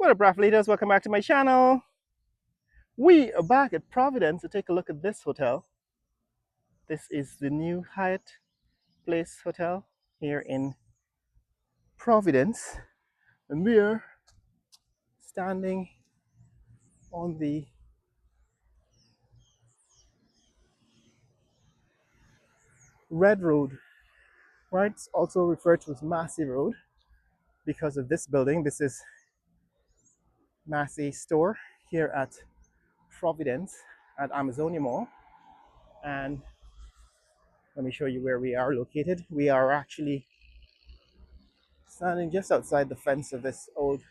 What up, Raf leaders? Welcome back to my channel. We are back at Providence to take a look at this hotel. This is the new Hyatt Place Hotel here in Providence. And we're standing on the Red Road, right? It's also referred to as Massey Road because of this building. This is Massey store here at Providence at Amazonia Mall. And let me show you where we are located. We are actually standing just outside the fence of this old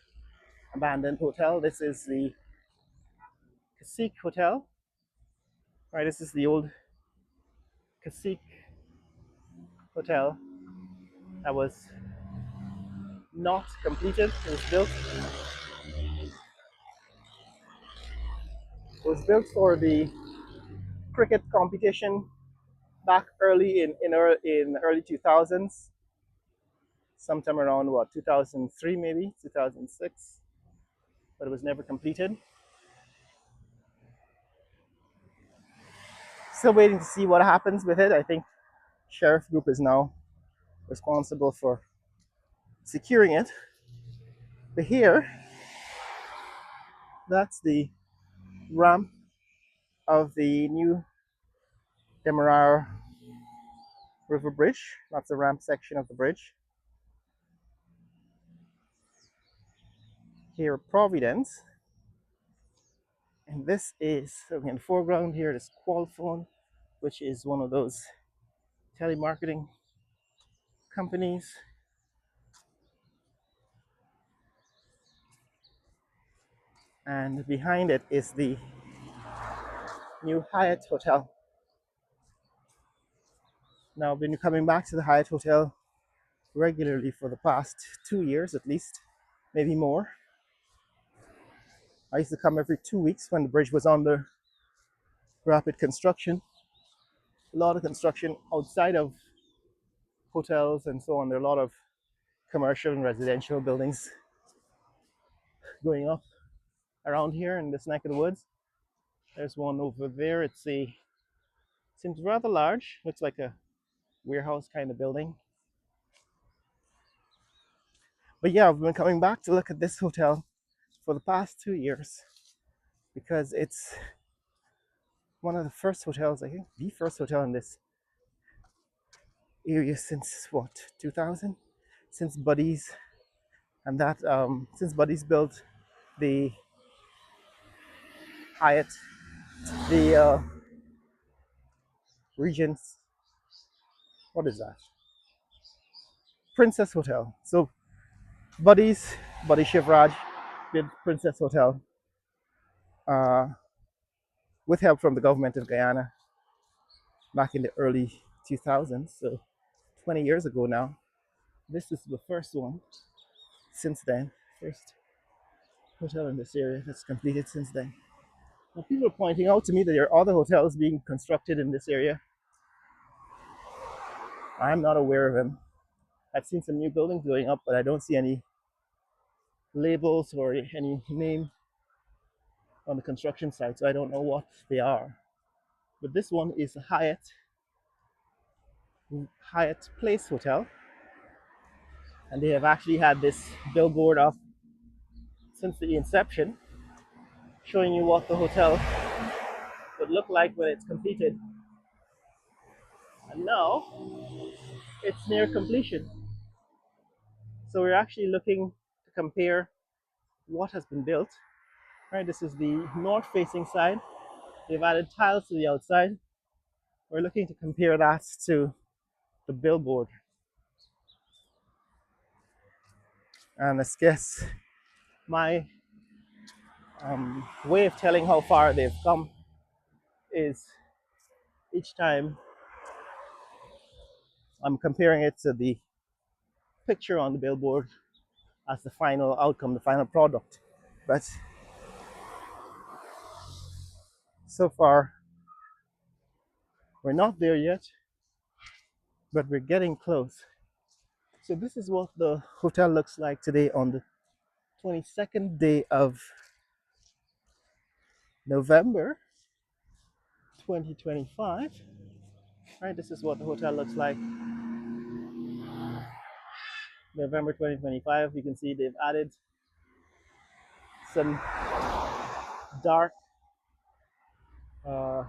abandoned hotel. This is the Cacique Hotel. Right, this is the old Cacique Hotel that was not completed. It was built for the cricket competition back early in early 2000s, sometime around what 2003 maybe 2006, but it was never completed. Still waiting to see what happens with it. I think Sheriff Group is now responsible for securing it. But here, that's the ramp of the new Demerara River Bridge. That's the ramp section of the bridge. Here at Providence. And this is, so in the foreground here is Qualphone, which is one of those telemarketing companies. And behind it is the new Hyatt Hotel. Now, I've been coming back to the Hyatt Hotel regularly for the past 2 years at least, maybe more. I used to come every 2 weeks when the bridge was under rapid construction. A lot of construction outside of hotels and so on. There are a lot of commercial and residential buildings going up around here in this neck of the woods. There's one over there. Seems rather large. Looks like a warehouse kind of building. But yeah, I've been coming back to look at this hotel for the past 2 years because it's one of the first hotels, I think the first hotel in this area since what, 2000? Since Buddy's, and that since Buddy's built the Hyatt, the Regent's, what is that? Princess Hotel. So Buddy Shivraj did Princess Hotel with help from the government of Guyana back in the early 2000s, so 20 years ago now. This is the first one since then, first hotel in this area that's completed since then. Now, people are pointing out to me that there are other hotels being constructed in this area. I'm not aware of them. I've seen some new buildings going up, but I don't see any labels or any name on the construction site, so I don't know what they are. But this one is a Hyatt Place Hotel, and they have actually had this billboard up since the inception, showing you what the hotel would look like when it's completed. And now it's near completion. So we're actually looking to compare what has been built. Right, this is the north-facing side. They've added tiles to the outside. We're looking to compare that to the billboard. And I guess my way of telling how far they've come is each time I'm comparing it to the picture on the billboard as the final outcome, the final product. But so far, we're not there yet, but we're getting close. So this is what the hotel looks like today on the 22nd day of November 2025. Right, this is what the hotel looks like. November 2025. You can see they've added some dark uh,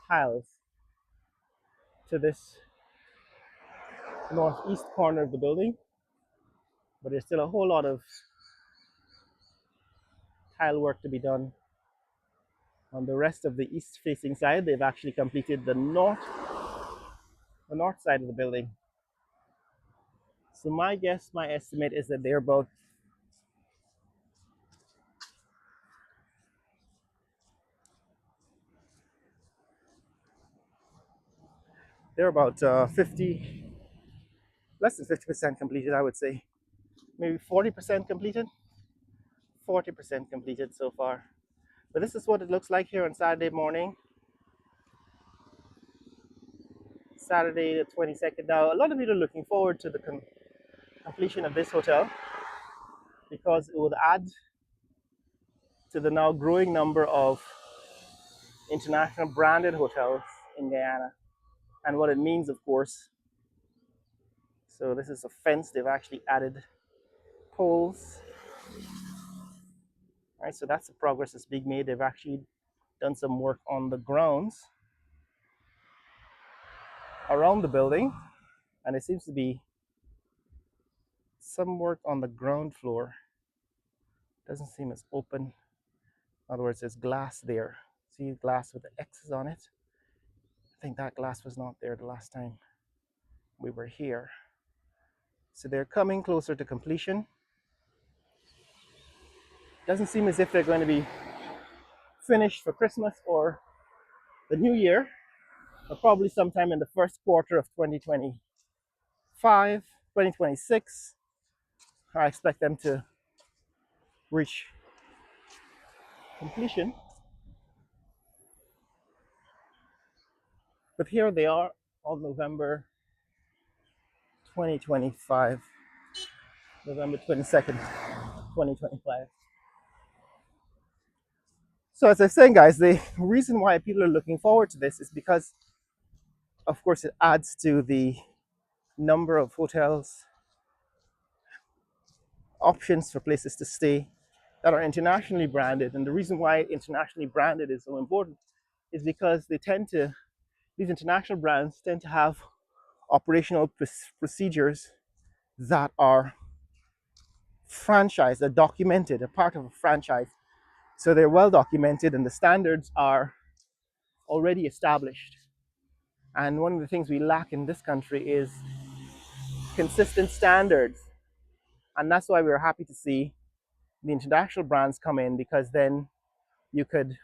tiles to this northeast corner of the building, but there's still a whole lot of tile work to be done on the rest of the east facing side. They've actually completed the north side of the building. So my guess, my estimate is that they're about 50, less than 50% completed, I would say. Maybe 40% completed. 40% completed so far. But this is what it looks like here on Saturday morning, Saturday the 22nd. Now, a lot of people are looking forward to the completion of this hotel because it would add to the now growing number of international branded hotels in Guyana. And what it means, of course, so this is a fence, they've actually added poles. All right, so that's the progress that's being made. They've actually done some work on the grounds around the building, and there seems to be some work on the ground floor. Doesn't seem as open. In other words, there's glass there. See glass with the X's on it? I think that glass was not there the last time we were here. So they're coming closer to completion. Doesn't seem as if they're going to be finished for Christmas or the new year, but probably sometime in the first quarter of 2025, 2026. I expect them to reach completion. But here they are on November 2025, November 22nd, 2025. So as I was saying, guys, the reason why people are looking forward to this is because, of course, it adds to the number of hotels, options for places to stay that are internationally branded. And the reason why internationally branded is so important is because these international brands tend to have operational procedures that are franchised, are documented, a part of a franchise. So they're well documented and the standards are already established. And one of the things we lack in this country is consistent standards. And that's why we were happy to see the international brands come in, because then you could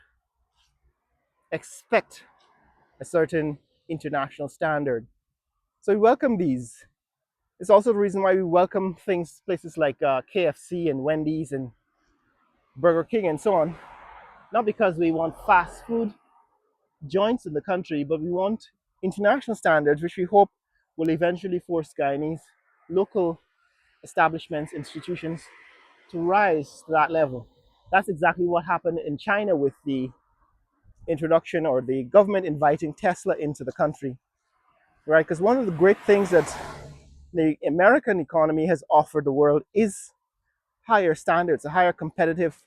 expect a certain international standard. So we welcome these. It's also the reason why we welcome places like KFC and Wendy's and Burger King and so on. Not because we want fast food joints in the country, but we want international standards, which we hope will eventually force Guyanese local establishments, institutions to rise to that level. That's exactly what happened in China with the introduction or the government inviting Tesla into the country, right? Because one of the great things that the American economy has offered the world is higher standards, a higher competitive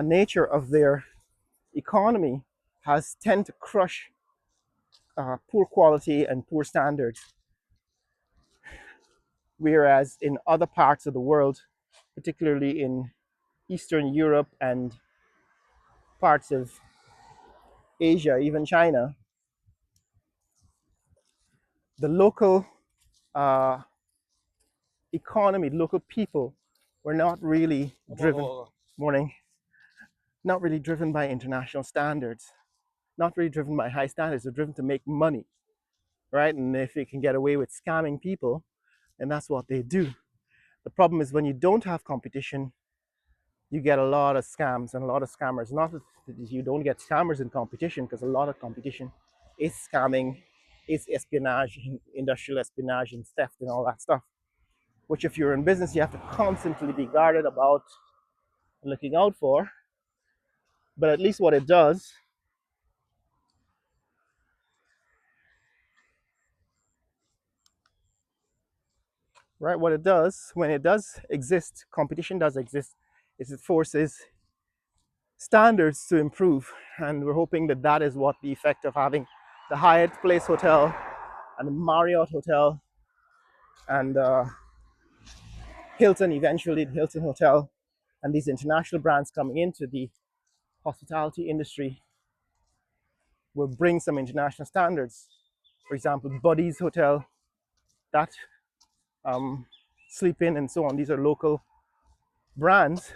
nature of their economy has tend to crush poor quality and poor standards. Whereas in other parts of the world, particularly in Eastern Europe and parts of Asia, even China, the local uh, economy, local people were not really driven, morning, not really driven by international standards, not really driven by high standards. They're driven to make money, right? And if they can get away with scamming people, then that's what they do. The problem is when you don't have competition, you get a lot of scams and a lot of scammers. Not that you don't get scammers in competition, because a lot of competition is scamming, is espionage, industrial espionage and theft and all that stuff. which if you're in business, you have to constantly be guarded about and looking out for. But at least what it does, right? What it does, when it does exist, competition does exist, is it forces standards to improve. And we're hoping that that is what the effect of having the Hyatt Place Hotel and the Marriott Hotel and Hilton, eventually the Hilton Hotel, and these international brands coming into the hospitality industry will bring some international standards. For example, Buddy's Hotel, that um, Sleep In, and so on. These are local brands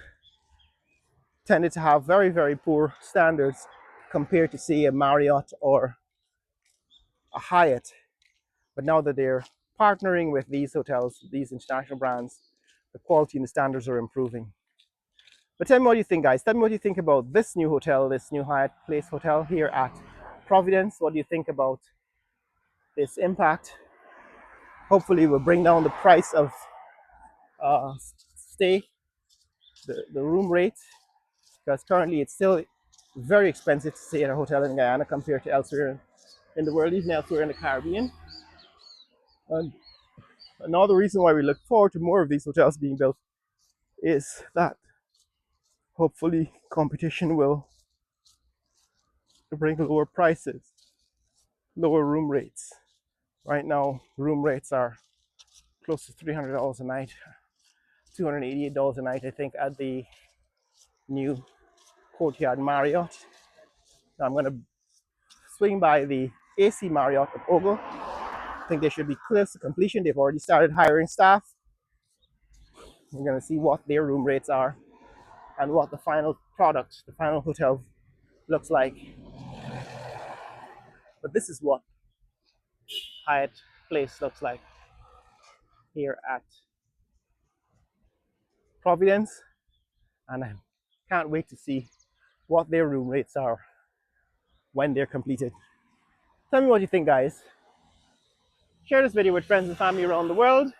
tended to have very, very poor standards compared to, say, a Marriott or a Hyatt. But now that they're partnering with these hotels, these international brands, the quality and the standards are improving. But tell me what you think, guys. Tell me what you think about this new hotel, this new Hyatt Place Hotel here at Providence. What do you think about this impact? Hopefully, it will bring down the price of stay, the room rate, because currently it's still very expensive to stay at a hotel in Guyana compared to elsewhere in the world, even elsewhere in the Caribbean. And another reason why we look forward to more of these hotels being built is that hopefully competition will bring lower prices, lower room rates. Right now, room rates are close to $300 a night, $288 a night, I think, at the new Courtyard Marriott. Now I'm going to swing by the AC Marriott at Ogle. I think they should be close to completion. They've already started hiring staff. We're going to see what their room rates are and what the final product, the final hotel looks like. But this is what Hyatt Place looks like here at Providence. And I can't wait to see what their room rates are when they're completed. Tell me what you think, guys. Share this video with friends and family around the world.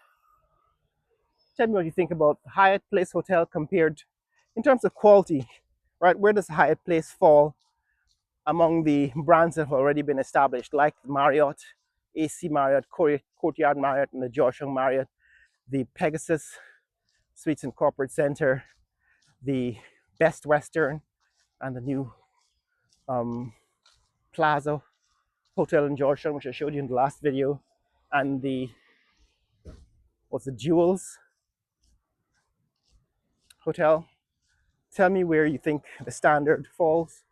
Tell me what you think about the Hyatt Place Hotel compared in terms of quality, right? Where does Hyatt Place fall among the brands that have already been established, like Marriott, AC Marriott, Courtyard Marriott, and the Georgetown Marriott, the Pegasus Suites and Corporate Center, the Best Western, and the new Plaza Hotel in Georgetown, which I showed you in the last video, and the Jewels Hotel. Tell me where you think the standard falls.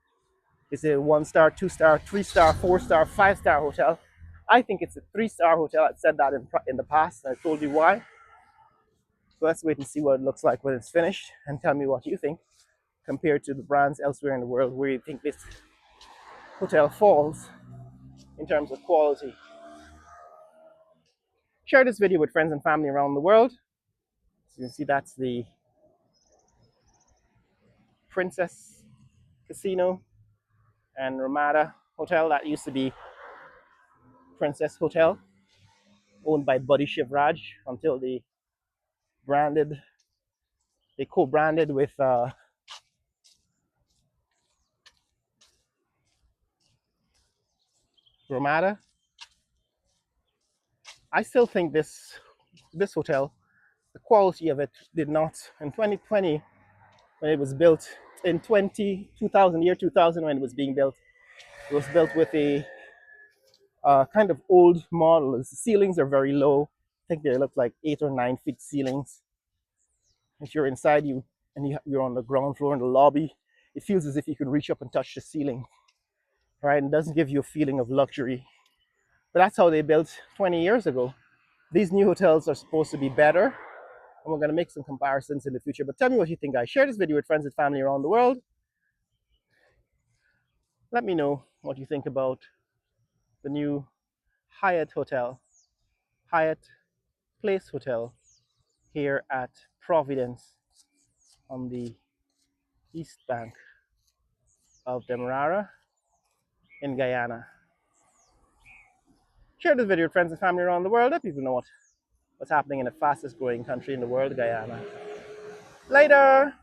Is it a 1-star, 2-star, 3-star, 4-star, 5-star hotel? I think it's a 3-star hotel. I've said that in the past, and I told you why. So let's wait and see what it looks like when it's finished, and tell me what you think compared to the brands elsewhere in the world, where you think this hotel falls in terms of quality. Share this video with friends and family around the world. So you can see that's the Princess Casino and Ramada Hotel. That used to be Princess Hotel, owned by Buddy Shivraj, until they co-branded with Ramada. I still think this hotel, the quality of it did not, in 2020, when it was built, in 2000, when it was being built, it was built with a kind of old model. The ceilings are very low. I think they look like 8 or 9 feet ceilings. If you're inside, you're on the ground floor in the lobby, it feels as if you can reach up and touch the ceiling, right? And it doesn't give you a feeling of luxury. But that's how they built 20 years ago. These new hotels are supposed to be better, and we're going to make some comparisons in the future. But tell me what you think, guys. Share this video with friends and family around the world. Let me know what you think about the new Hyatt Place Hotel here at Providence on the east bank of Demerara in Guyana. Share this video with friends and family around the world. Let people know what's happening in the fastest growing country in the world, Guyana. Later!